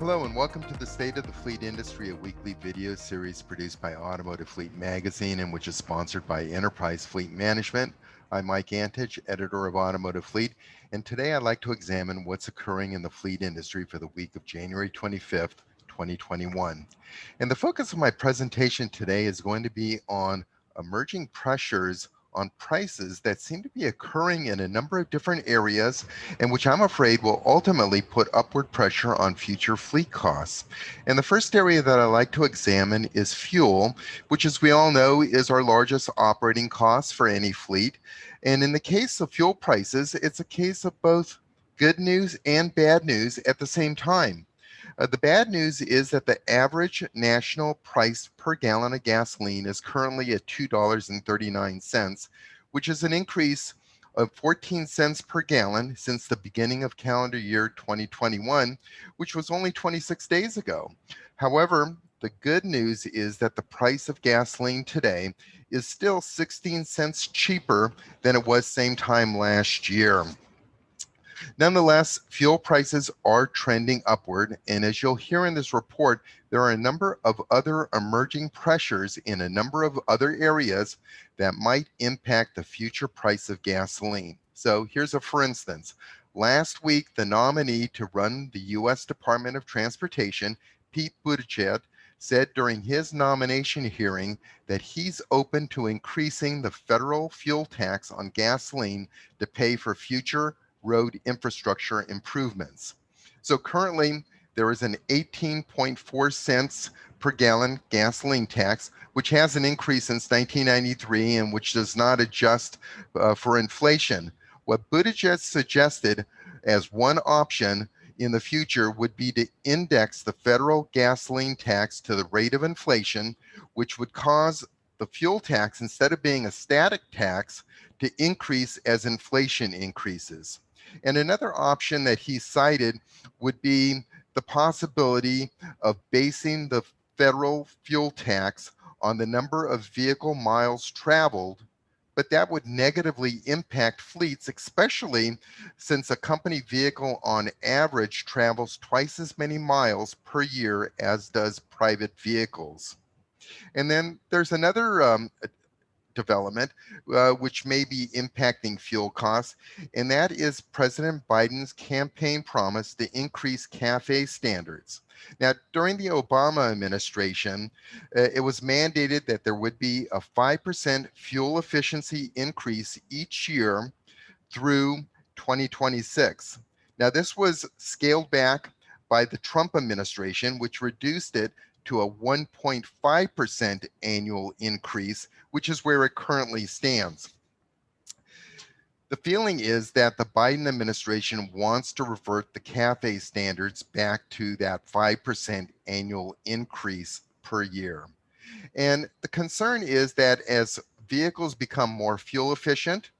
Hello and welcome to the State of the Fleet Industry, a weekly video series produced by Automotive Fleet magazine and which is sponsored by Enterprise Fleet Management. I'm Mike Antich, editor of Automotive Fleet, and today I'd like to examine what's occurring in the fleet industry for the week of January 25th, 2021. And the focus of my presentation today is going to be on emerging pressures on prices that seem to be occurring in a number of different areas and which I'm afraid will ultimately put upward pressure on future fleet costs. And the first area that I like to examine is fuel, which, as we all know, is our largest operating cost for any fleet. And in the case of fuel prices, it's a case of both good news and bad news at the same time. The bad news is that the average national price per gallon of gasoline is currently at $2.39, which is an increase of 14 cents per gallon since the beginning of calendar year 2021, which was only 26 days ago. However, the good news is that the price of gasoline today is still 16 cents cheaper than it was same time last year. Nonetheless, fuel prices are trending upward, and as you'll hear in this report, there are a number of other emerging pressures in a number of other areas that might impact the future price of gasoline. So here's a for instance. Last week, the nominee to run the U.S. Department of Transportation, Pete Buttigieg, said during his nomination hearing that he's open to increasing the federal fuel tax on gasoline to pay for future road infrastructure improvements. So currently, there is an 18.4 cents per gallon gasoline tax, which has an increase since 1993 and which does not adjust for inflation. What Buttigieg suggested as one option in the future would be to index the federal gasoline tax to the rate of inflation, which would cause the fuel tax, instead of being a static tax, to increase as inflation increases. And another option that he cited would be the possibility of basing the federal fuel tax on the number of vehicle miles traveled, but that would negatively impact fleets, especially since a company vehicle on average travels twice as many miles per year as does private vehicles. And then there's another development, which may be impacting fuel costs, and that is President Biden's campaign promise to increase CAFE standards. Now, during the Obama administration, it was mandated that there would be a 5% fuel efficiency increase each year through 2026. Now, this was scaled back by the Trump administration, which reduced it to a 1.5% annual increase, which is where it currently stands. The feeling is that the Biden administration wants to revert the CAFE standards back to that 5% annual increase per year. And the concern is that as vehicles become more fuel efficient,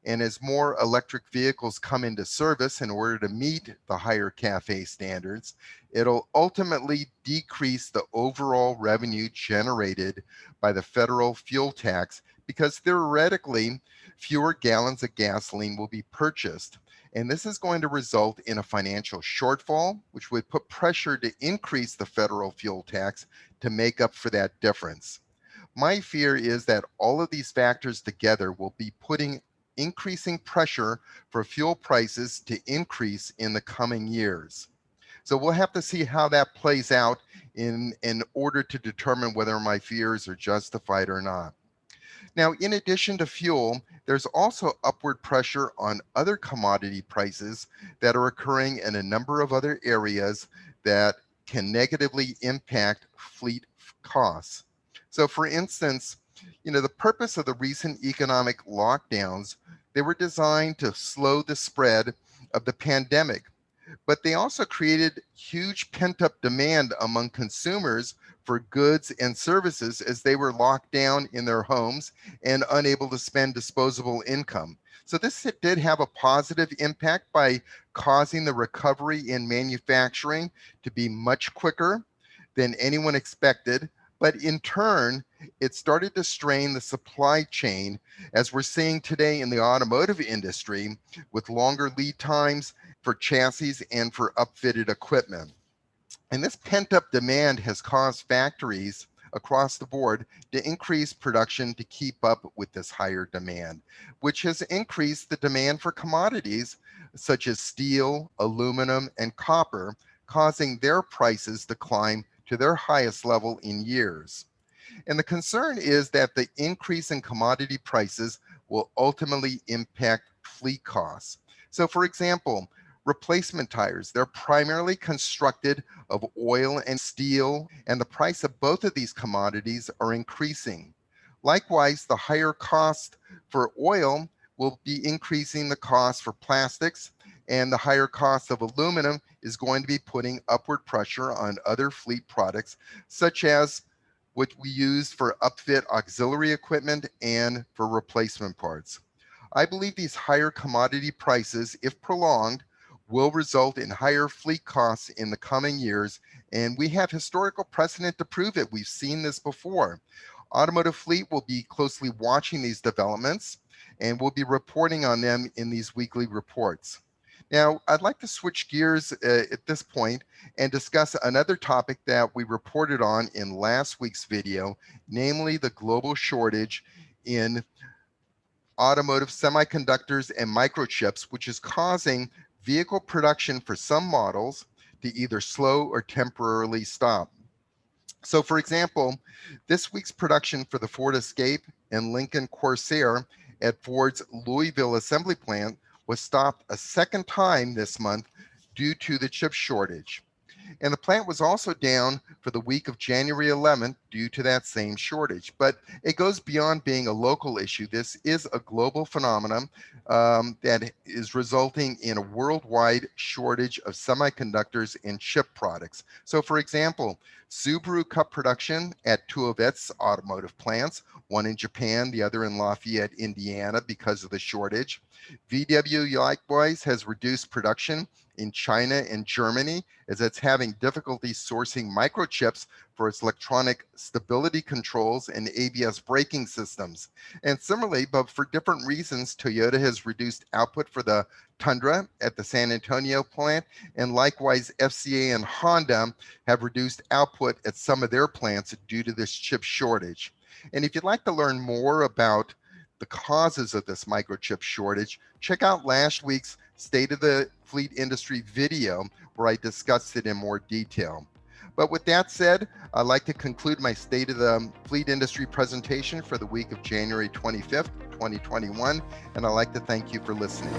and as more electric vehicles come into service in order to meet the higher CAFE standards, it'll ultimately decrease the overall revenue generated by the federal fuel tax because theoretically, fewer gallons of gasoline will be purchased. And this is going to result in a financial shortfall, which would put pressure to increase the federal fuel tax to make up for that difference. My fear is that all of these factors together will be putting increasing pressure for fuel prices to increase in the coming years. So we'll have to see how that plays out in order to determine whether my fears are justified or not. Now, in addition to fuel, there's also upward pressure on other commodity prices that are occurring in a number of other areas that can negatively impact fleet costs. So for instance, the purpose of the recent economic lockdowns, they were designed to slow the spread of the pandemic, but they also created huge pent-up demand among consumers for goods and services as they were locked down in their homes and unable to spend disposable income. So this did have a positive impact by causing the recovery in manufacturing to be much quicker than anyone expected. But in turn, it started to strain the supply chain, as we're seeing today in the automotive industry, with longer lead times for chassis and for upfitted equipment. And this pent-up demand has caused factories across the board to increase production to keep up with this higher demand, which has increased the demand for commodities such as steel, aluminum, and copper, causing their prices to climb to their highest level in years. And the concern is that the increase in commodity prices will ultimately impact fleet costs. So, for example, replacement tires, they're primarily constructed of oil and steel, and the price of both of these commodities are increasing. Likewise, the higher cost for oil will be increasing the cost for plastics, and the higher cost of aluminum is going to be putting upward pressure on other fleet products, such as what we use for upfit auxiliary equipment and for replacement parts. I believe these higher commodity prices, if prolonged, will result in higher fleet costs in the coming years, and we have historical precedent to prove it. We've seen this before. Automotive Fleet will be closely watching these developments, and we'll be reporting on them in these weekly reports. Now, I'd like to switch gears at this point and discuss another topic that we reported on in last week's video, namely the global shortage in automotive semiconductors and microchips, which is causing vehicle production for some models to either slow or temporarily stop. So, for example, this week's production for the Ford Escape and Lincoln Corsair at Ford's Louisville assembly plant was stopped a second time this month due to the chip shortage. And the plant was also down for the week of January 11th due to that same shortage. But it goes beyond being a local issue. This is a global phenomenon that is resulting in a worldwide shortage of semiconductors and chip products. So, for example, Subaru cut production at two of its automotive plants, one in Japan, the other in Lafayette, Indiana, because of the shortage. VW likewise has reduced production in China and Germany as it's having difficulty sourcing microchips for its electronic stability controls and ABS braking systems. And similarly, but for different reasons, Toyota has reduced output for the Tundra at the San Antonio plant, and likewise FCA and Honda have reduced output at some of their plants due to this chip shortage. And if you'd like to learn more about the causes of this microchip shortage, check out last week's State of the Fleet Industry video where I discussed it in more detail. But with that said, I'd like to conclude my State of the Fleet Industry presentation for the week of January 25th, 2021, and I'd like to thank you for listening.